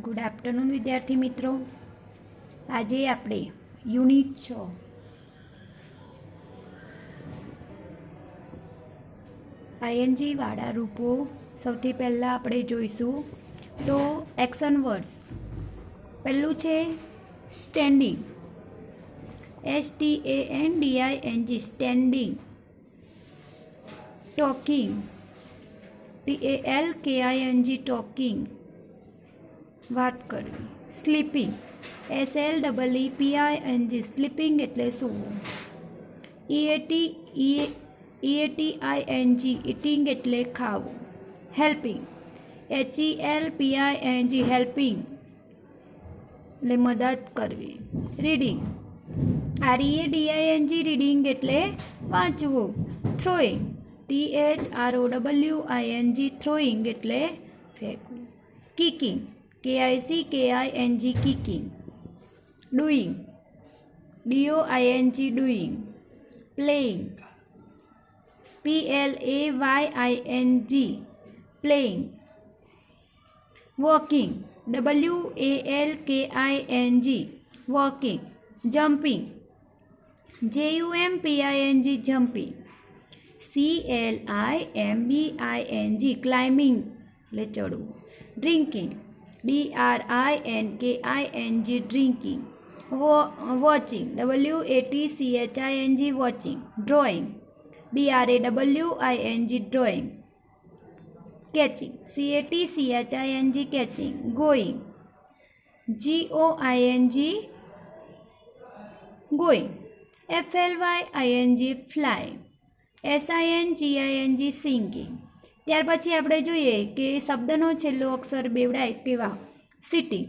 Good afternoon વિદ્યાર્થી મિત્રો. આજે આપણે યુનિટ 6 આઈએનજી વાળા રૂપો સૌથી પહેલાં આપણે જોઈશું. તો એક્શન વર્ડ્સ પહેલું છે standing, STANDING standing. Talking, TALKING talking વાત કરવી. સ્લીપિંગ, SLEEPING સ્લીપિંગ એટલે સૂવું. EATING ઇટિંગ એટલે ખાવું. હેલ્પિંગ, HELPING હેલ્પિંગ એટલે મદદ કરવી. રીડિંગ, READING રીડિંગ એટલે વાંચવું. થ્રોઈંગ, THROWING થ્રોઈંગ એટલે ફેંકવું. Kicking, KICKING kicking. Doing, DOING doing. Playing, PLAYING playing. Walking, WALKING walking. Jumping, JUMPING jumping. CLIMBING climbing એટલે ચડવું. Drinking, DRINKING drinking. Watching, WATCHING watching. Drawing, DRAWING drawing. Catching, CATCHING catching. Going, GOING going. FLYING fly. SINGING singing. ત્યાર પછી આપણે જોઈએ કે શબ્દનો છેલ્લો અક્ષર બેવડાય તેવા. Sitting,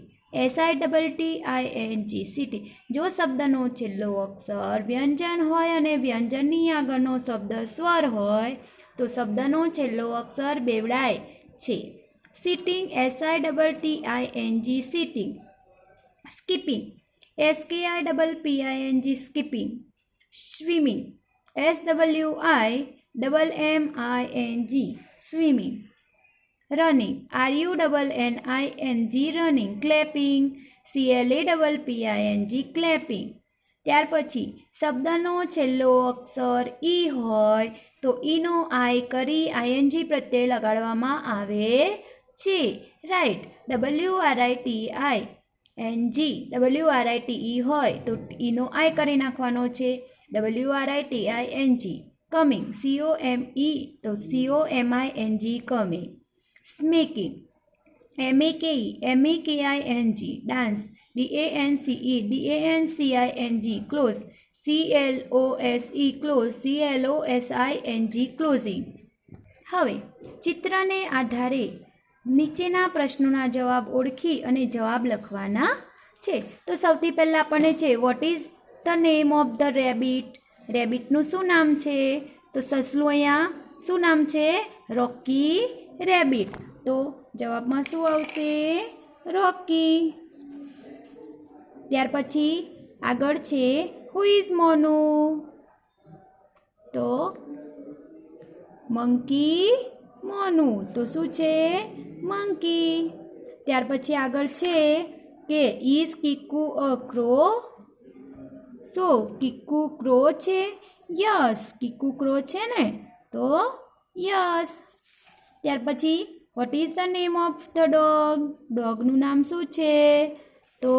SITTING sitting. જો શબ્દનો છેલ્લો અક્ષર વ્યંજન હોય અને વ્યંજનની આગળનો શબ્દ સ્વર હોય તો શબ્દનો છેલ્લો અક્ષર બેવડાય છે. Sitting, SITTING sitting. Skipping, SKIPPING skipping. Swimming, SWIMMING swimming. Running, RUNNING running. Clapping, CLAPPING clapping. ત્યાર પછી શબ્દનો છેલ્લો અક્ષર ઈ હોય તો ઈનો આઈ કરી ING પ્રત્યય લગાડવામાં આવે છે. રાઈટ, WRITE હોય તો ઈનો આઈ કરી નાખવાનો છે. WRITING. કમિંગ, COME તો COMING coming. Making, MAKING dance. DANCE close. CLOSE close. CLOSING closing. હવે ચિત્રને આધારે નીચેના પ્રશ્નોના જવાબ ઓળખી અને જવાબ લખવાના છે. તો સૌથી પહેલાં આપણને છે what is the name of the rabbit. રેબિટનું શું નામ છે? તો સસલું અહીંયા શું નામ છે? Rocky rabbit. તો જવાબમાં શું આવશે? રોકી. ત્યાર પછી આગળ છે હુ ઇઝ મોનુ. તો મંકી મોનુ. તો શું છે? મંકી. ત્યાર પછી આગળ છે કે is Kiku a crow. So Kiku crow છે? યસ, કીકુ ક્રો છે ને, તો યસ. ત્યાર પછી what is the name of the dog. ડોગનું નામ શું છે? તો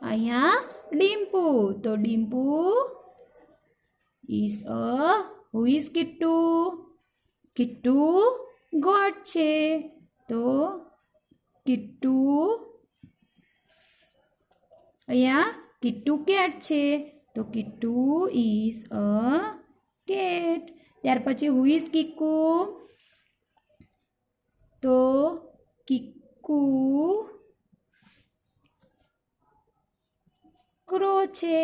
અહીંયા ડિમ્પુ. તો Dimpu is a. Who is Kittu. Kittu goat છે. તો કિટ્ટુ અહીંયા કિટ્ટુ કેટ છે. તો કિટ્ટુ ઇઝ અ કેટ. ત્યાર પછી હુ ઇઝ કિક્કુ. તો કિક્કુ ક્રો છે.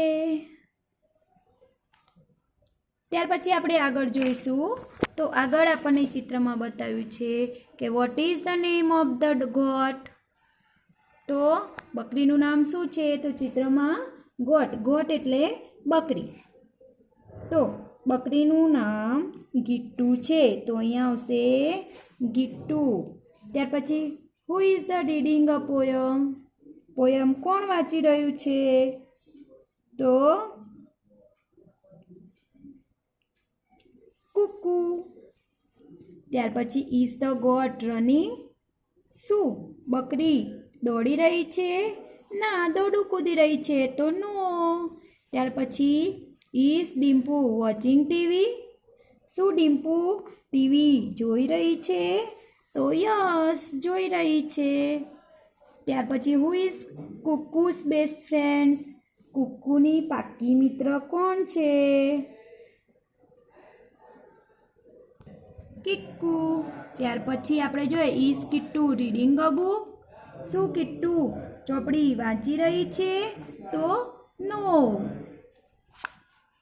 ત્યાર પછી આપણે આગળ જોઈશું. તો આગળ આપણને ચિત્રમાં બતાવ્યું છે કે vote is the name of the goat. તો બકરીનું નામ શું છે? તો ચિત્રમાં ગોટ. ગોટ એટલે બકરી. તો બકરીનું નામ ગિટ્ટુ છે. તો અહીંયા આવશે ગિટ્ટુ. ત્યાર પછી who is the reading a poem? Poem કોણ વાંચી રહ્યું છે? તો કુકુ. ત્યાર પછી ઇઝ ધ ગોટ રનિંગ? શું બકરી દોડી રહી છે? ના, દોડું કૂદી રહી છે, તો નો. ત્યાર પછી ઇઝ ડિમ્પુ વોચિંગ ટીવી? શું ડિમ્પુ ટીવી જોઈ રહી છે? તો યસ, જોઈ રહી છે. ત્યાર પછી હુ ઇઝ કુકુસ બેસ્ટ ફ્રેન્ડ્સ? કુકુની પાક્કી મિત્ર કોણ છે? કિક્કુ. ત્યાર પછી આપણે જોઈએ is Kittu reading a book? શું કિટ્ટુ ચોપડી વાંચી રહી છે? તો નો.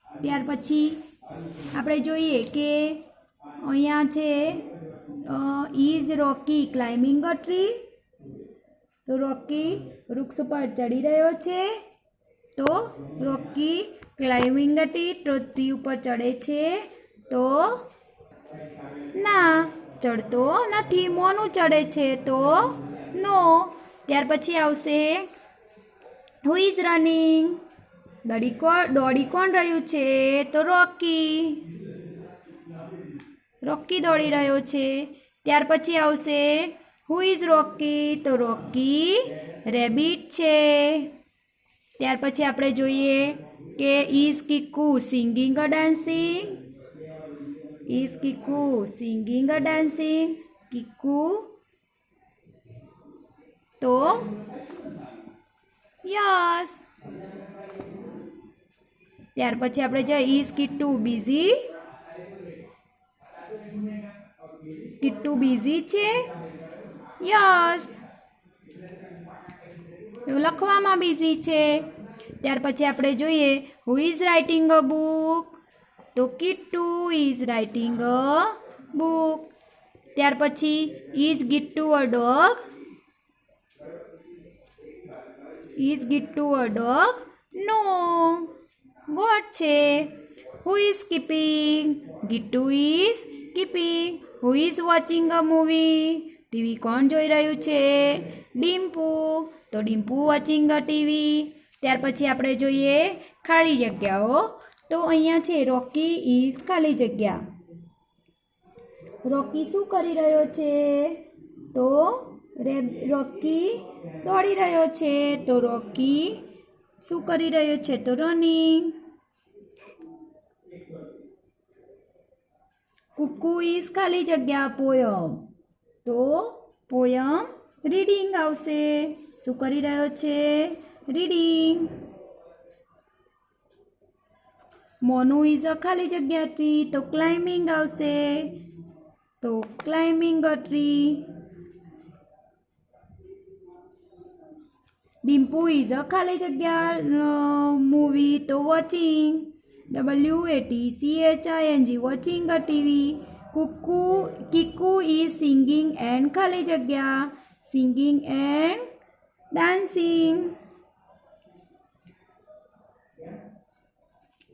ત્યાર પછી આપણે જોઈએ કે અહીંયા છે is Rocky climbing a tree? તો રોકી વૃક્ષ પર ચડી રહ્યો છે? તો રોકી ક્લાઇમ્બિંગ અ ટ્રી ઉપર ચડે છે? તો ના, ચડતો નથી. મોનું ચડે છે? તો નો. ત્યાર પછી આવશે હુ ઇઝ રનિંગ? દોડી કોણ રહ્યું છે? તો રોકી. રોકી દોડી રહ્યો છે. ત્યાર પછી આવશે હુ ઇઝ રોકી? તો રોકી રેબિટ છે. ત્યાર પછી આપણે જોઈએ કે is Kikku singing a dancing? Is Kikku singing a dancing? Kikku તો યસ. ત્યાર પછી આપણે જોઈએ is Kittu busy? Kittu busy છે? યસ, લખવામાં બિઝી છે. ત્યાર પછી આપણે જોઈએ who is writing a book? તો Kittu is writing a book. ત્યાર પછી is Gittu a dog? Is Gittu a dog? No, goat છે. Who is keeping? Gittu is keeping. Who is watching a movie? TV કોણ જોઈ રહ્યું છે? ડિમ્પુ. તો ડિમ્પુ વોચિંગ અ ટીવી. ત્યાર પછી આપણે જોઈએ ખાલી જગ્યાઓ. તો અહીંયા છે રોકી ઇઝ ખાલી જગ્યા. રોકી શું કરી રહ્યો છે? તો રોકી દોડી રહ્યો છે. તો રોકી શું કરી રહ્યો છે? તો રનિંગ. કુકુ ઇઝ ખાલી જગ્યા પોયમ? તો પોયમ રીડિંગ આવશે. શું કરી રહ્યો છે? રીડિંગ. મોનું ઇઝ અ ખાલી જગ્યા ટ્રી? તો ક્લાઇમ્બિંગ આવશે. તો climbing a tree. Dimpu is a ખાલી જગ્યા મૂવી? તો watching. WATCHING watching a TV. Kikku is singing and ખાલી જગ્યા? Singing and dancing.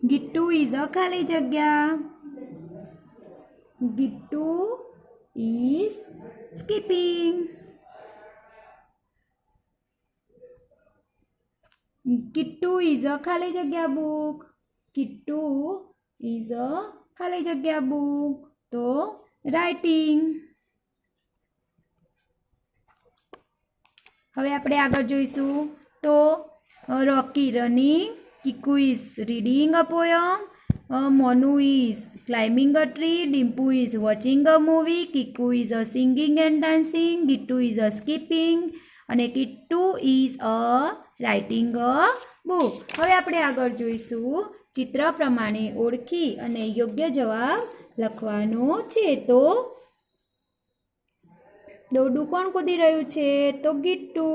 Gittu is a ખાલી જગ્યા? Gittu is skipping. Kittu is a ખાલી જગ્યા બુક? કિટ્ટુ ઇઝ અ ખાલી જગ્યા બુક? તો રાઇટિંગ. હવે આપણે આગળ જોઈશું તો Rocky running, Kikku is reading a poem, Monu is climbing a tree, Dimpu is watching a movie, Kikku is a singing and dancing, Gittu is a skipping અને Kittu is a writing a book. હવે આપણે આગળ જોઈશું ચિત્ર પ્રમાણે ઓળખી અને યોગ્ય જવાબ લખવાનો છે. તો દોડું કોણ કૂદી રહ્યું છે? તો ગિટ્ટુ.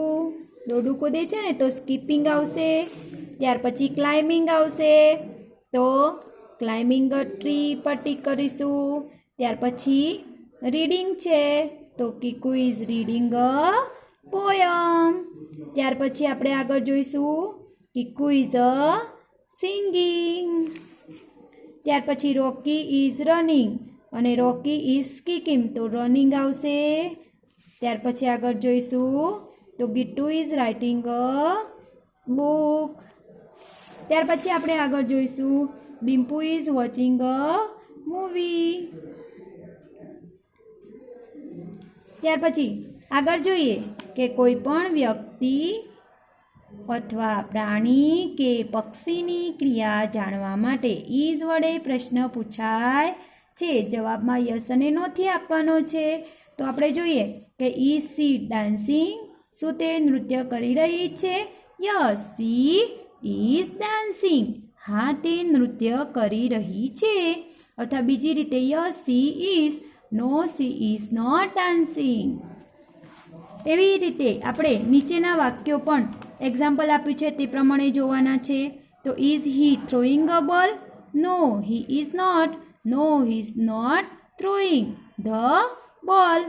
દોડું કૂદે છે ને તો સ્કીપિંગ આવશે. ત્યાર પછી ક્લાઇમ્બિંગ આવશે. તો ક્લાઇમ્બિંગ અ ટ્રી પર ટીક કરીશું. ત્યાર પછી રીડિંગ છે તો Kikku is reading a poem. ત્યાર પછી આપણે આગળ જોઈશું કિક્કુ ઇઝ અ સિંગિંગ. ત્યાર પછી રોકી ઇઝ રનિંગ અને રોકી ઇઝ કિકિંગ. તો રનિંગ આવશે. ત્યાર પછી આગળ જોઈશું તો ગીટુ ઇઝ રાઇટિંગ અ બુક. ત્યાર પછી આપણે આગળ જોઈશું Dimpu is watching a movie. ત્યાર પછી આગળ જોઈએ કે કોઈ પણ વ્યક્તિ અથવા પ્રાણી કે પક્ષીની ક્રિયા જાણવા માટે ઇઝ વડે પ્રશ્ન પૂછાય છે. જવાબમાં યસ અને નોથી આપવાનો છે. તો આપણે જોઈએ કે ઇઝ સી ડાન્સિંગ, શું તે નૃત્ય કરી રહી છે? યસ સી ઇઝ ડાન્સિંગ, હા તે નૃત્ય કરી રહી છે. અથવા બીજી રીતે yes she is, no she is not dancing. એવી રીતે આપણે નીચેના વાક્યો પણ એક્ઝામ્પલ આપ્યું છે તે પ્રમાણે જોવાના છે. તો is he throwing a ball? No he is not, no he is not throwing the ball.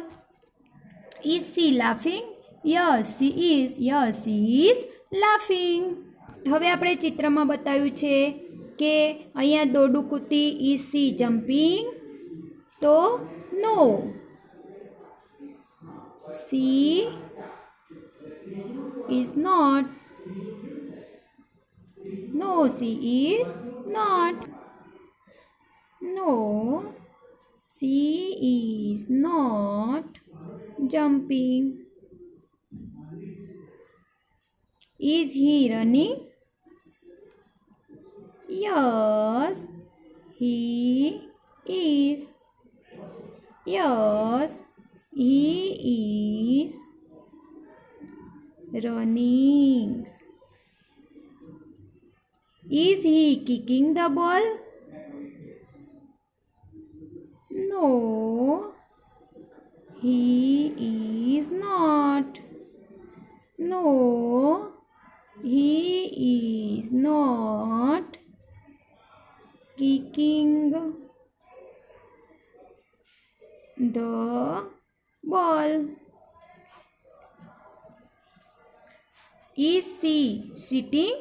Is she laughing? Yes she is, yes she is laughing. હવે આપણે ચિત્રમાં બતાવ્યું છે કે અહીંયા દોરડું કૂદતી. Is C jumping? તો નો, C is not, no she is not, no she is not jumping. Is he running? Yes he is, yes he is running. Is he kicking the ball? No he is not, no he is not kicking the ball. Is she sitting?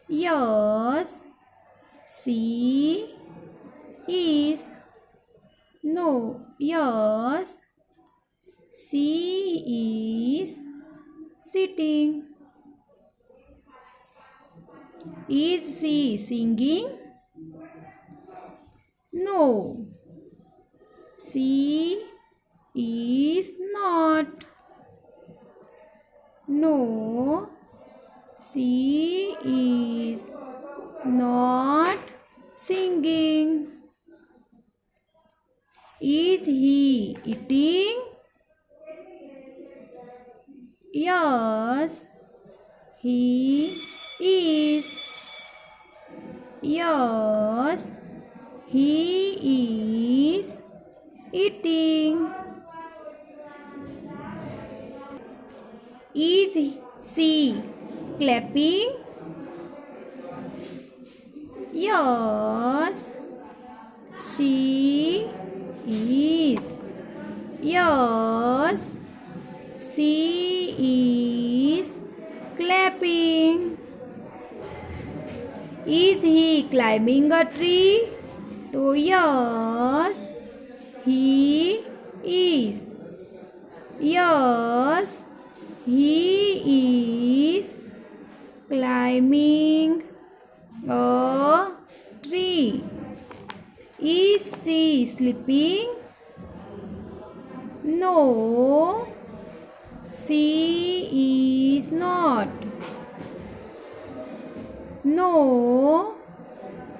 Yes she is, no yes she is sitting. Is she singing? No she is not, no she is not singing. Is he eating? Yes he is, yes he is eating. Is she clapping? Yes she is, yes she is clapping. Is he climbing a tree? तो yes he is, yes he is climbing a tree. Is she sleeping? No she is not, no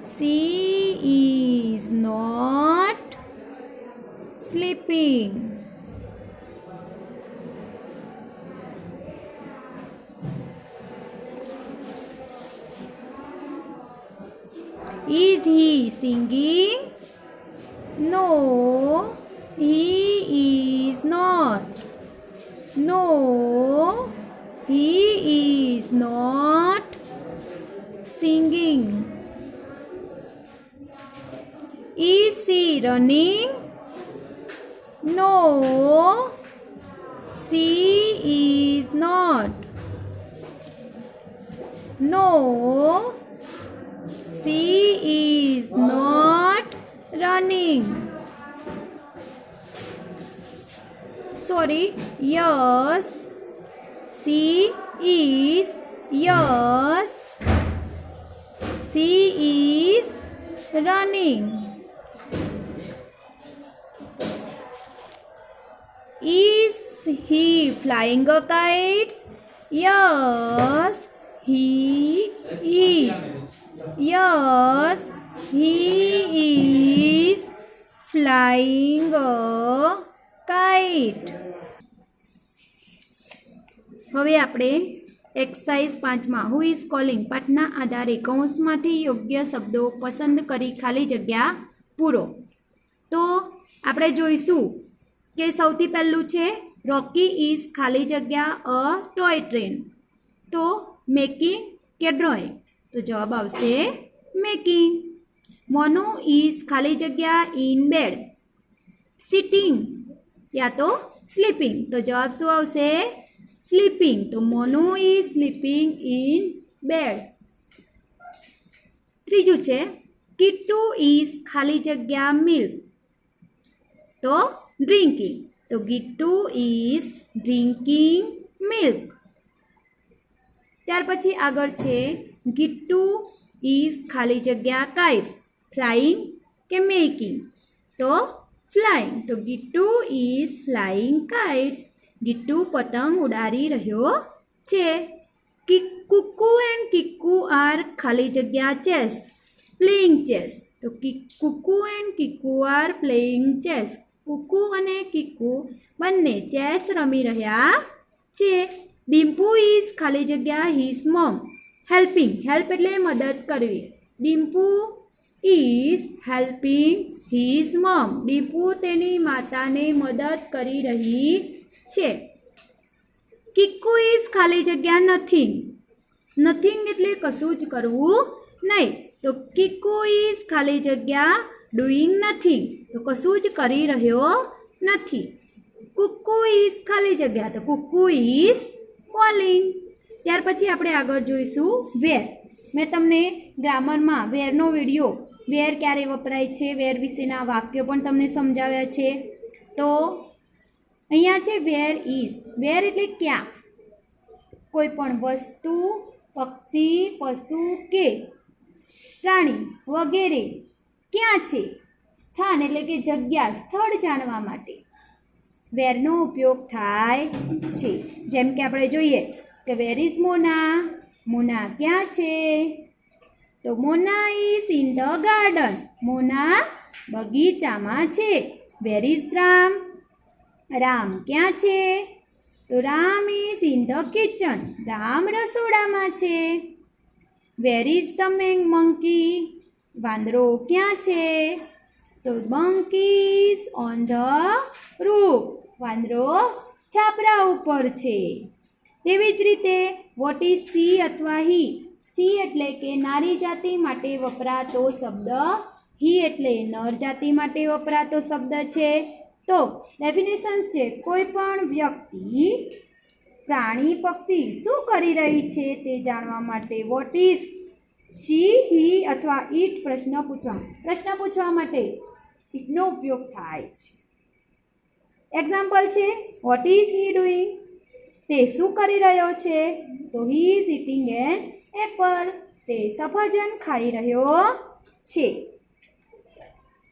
she is not sleeping. Is he singing? No he is not, no he is not singing. Is she running? No she is not, no she is not running. sorry, yes, she is, yes, she is running. Is he flying a kite? Yes, he is. Yes, he is flying a kite. હવે આપણે exercise 5માં who is calling પાઠના આધારે કૌંસમાંથી યોગ્ય શબ્દો પસંદ કરી ખાલી જગ્યા પૂરો. તો આપણે જોઈશું કે સૌથી પહેલું છે રોકી ઇઝ ખાલી જગ્યા અ ટોય ટ્રેન. તો મેકિંગ કે ડ્રોઈંગ? તો જવાબ આવશે મેકિંગ. મોનુ ઇઝ ખાલી જગ્યા ઇન બેડ. સિટિંગ યા તો સ્લીપિંગ. તો જવાબ શું આવશે? સ્લીપિંગ. તો Monu is sleeping in bed. ત્રીજું છે કિટ્ટુ ઇઝ ખાલી જગ્યા મિલ્ક. તો ડ્રિંકિંગ. તો ગિટ્ટુ ઇઝ ડ્રિંકિંગ મિલ્ક. ત્યાર પછી આગળ છે ગિટ્ટુ ઇઝ ખાલી જગ્યા કાઇટ્સ. ફ્લાઇંગ કે મેકિંગ? તો ફ્લાઇંગ. તો Gittu is flying kites. Gittu પતંગ ઉડાડી રહ્યો છે. કુક્કુ એન્ડ કિક્કુ આર ખાલી જગ્યા ચેસ. Playing chess. તો Kukku and Kikku are playing chess. Kukku અને કિક્કુ બંને ચેસ રમી રહ્યા છે. ડિમ્પુ ઇઝ ખાલી જગ્યા હિઝ મોમ. હેલ્પિંગ. હેલ્પ એટલે મદદ કરવી. Dimpu is helping his mom. Dimpu તેની માતાને મદદ કરી રહી છે. કિક્કુ ઇઝ ખાલી જગ્યા નથિંગ. નથિંગ એટલે કશું જ કરવું નહીં. તો કિક્કુ ઇઝ ખાલી જગ્યા ડુઈંગ નથિંગ. તો કશું જ કરી રહ્યો નથી. કુક્કુ ઇઝ ખાલી જગ્યા. તો કુક્કુ ઇઝ કોલિંગ. ત્યાર પછી આપણે આગળ જોઈશું વેર. મેં તમને ગ્રામરમાં વેરનો વિડીયો, વેર ક્યારે વપરાય છે, વેર વિશેના વાક્યો પણ તમને સમજાવ્યા છે. તો અહીંયા છે વેર ઇઝ. વેર એટલે ક્યાં. કોઈ પણ વસ્તુ, પક્ષી, પશુ કે પ્રાણી વગેરે ક્યાં છે. સ્થાન એટલે કે જગ્યા, સ્થળ જાણવા માટે વેરનો ઉપયોગ થાય છે. જેમ કે આપણે જોઈએ કે વેર ઇઝ મોના. મોના ક્યાં છે? તો Mona is in the garden. Mona બગીચામાં છે. Where is Ram. રામ ક્યાં છે? તો Ram is in the kitchen. Ram રસોડામાં છે. Where is the monkey. વાંદરો ક્યાં છે? તો monkey is on the roof. વાંદરો છાપરા ઉપર છે. તેવી જ રીતે વોટ ઇઝ સી અથવા હી. સી એટલે કે નારી જાતિ માટે વપરાતો શબ્દ. હી એટલે નર જાતિ માટે વપરાતો શબ્દ છે. તો ડેફિનેશન્સ છે કોઈ પણ વ્યક્તિ, પ્રાણી, પક્ષી શું કરી રહી છે તે જાણવા માટે વોટ ઇઝ સી, હી અથવા ઇટ પ્રશ્ન પૂછવા માટે ઇટનો ઉપયોગ થાય છે. એક્ઝામ્પલ છે વોટ ઇઝ હી ડુઈંગ. તે શું કરી રહ્યો છે? તો he is eating an apple. તે સફરજન ખાઈ રહ્યો છે.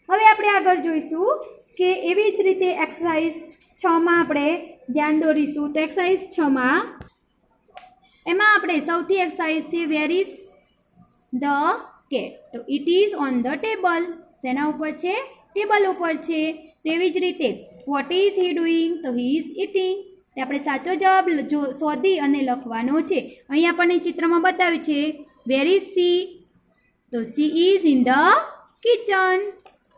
હવે આપણે આગળ જોઈશું કે એવી જ રીતે એક્સરસાઇઝ 6માં આપણે ધ્યાન દોરીશું. તો એક્સરસાઇઝ 6માં એમાં આપણે સૌથી એક્સરસાઇઝ છે વેર ઇઝ ધ કેટ. તો it is on the table. શેના ઉપર છે? ટેબલ ઉપર છે. તેવી જ રીતે વોટ ઇઝ હી ડુઈંગ. તો હી ઇઝ ઇટિંગ. તે આપણે સાચો જવાબ શોધી અને લખવાનો છે. અહીં આપણને ચિત્રમાં બતાવ્યું છે વેર ઇઝ સી. તો she is in the kitchen.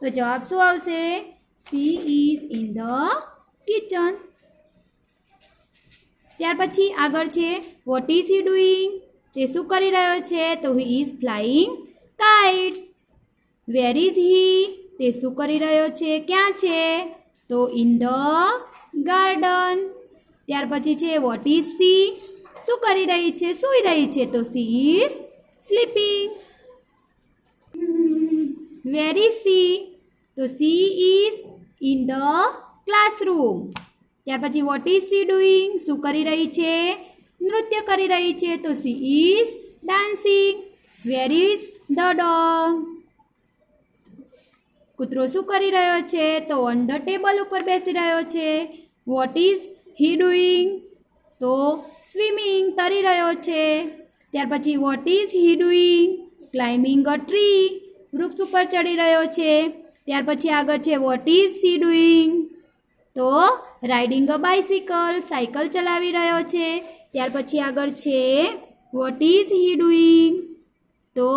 તો જવાબ શું આવશે? C is in the kitchen. ત્યાર પછી આગળ છે વોટ ઇઝ હી ડુઈંગ. તે શું કરી રહ્યો છે? તો he is flying kites. Where is he. તે શું કરી રહ્યો છે? ક્યાં છે? તો ઇન ધ ગાર્ડન. ત્યાર પછી છે વોટ ઇઝ સી. શું કરી રહી છે? સૂઈ રહી છે. તો she is sleeping. Where is she. તો she is in the classroom. ત્યાર પછી વોટ ઇઝ સી ડુઈંગ, શું કરી રહી છે? નૃત્ય કરી રહી છે, તો she is dancing. Wear is the dog, કૂતરો શું કરી રહ્યો છે? તો અંડર ટેબલ ઉપર બેસી રહ્યો છે. વોટ ઇઝ હી ડુઈંગ, તો સ્વિમિંગ, તરી રહ્યો છે. ત્યાર પછી what is he doing, climbing a tree, વૃક્ષ ઉપર ચડી રહ્યો છે. ત્યાર પછી આગળ છે વોટ ઇઝ સી ડુઈંગ, તો રાઇડિંગ અ બાઇસિકલ, સાયકલ ચલાવી રહ્યો છે. ત્યાર પછી આગળ છે વોટ ઇઝ હી ડુઈંગ, તો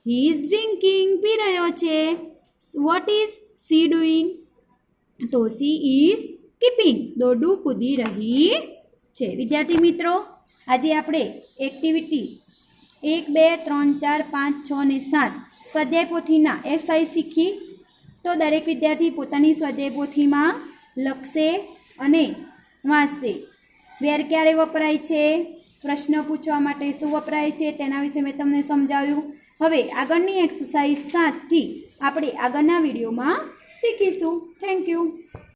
હી ઇઝ ડ્રિંકિંગ, પી રહ્યો છે. વોટ ઇઝ સી ડુઈંગ, તો સી ઇઝ કીપિંગ, દોરડું કૂદી રહી છે. વિદ્યાર્થી મિત્રો, આજે આપણે એક્ટિવિટી 1, 2, 3, 4, 5, 6 અને 7 સ્વાધ્યાય પોથીના એસઆઈ શીખી. તો દરેક વિદ્યાર્થી પોતાની સ્વાધ્યાય પોથીમાં લખશે અને વાંચશે. વેર ક્યારે વપરાય છે, પ્રશ્ન પૂછવા માટે શું વપરાય છે, તેના વિશે મેં તમને સમજાવ્યું. હવે આગળની એક્સરસાઇઝ 7 થી આપણે આગળના વિડીયોમાં શીખીશું. Thank you.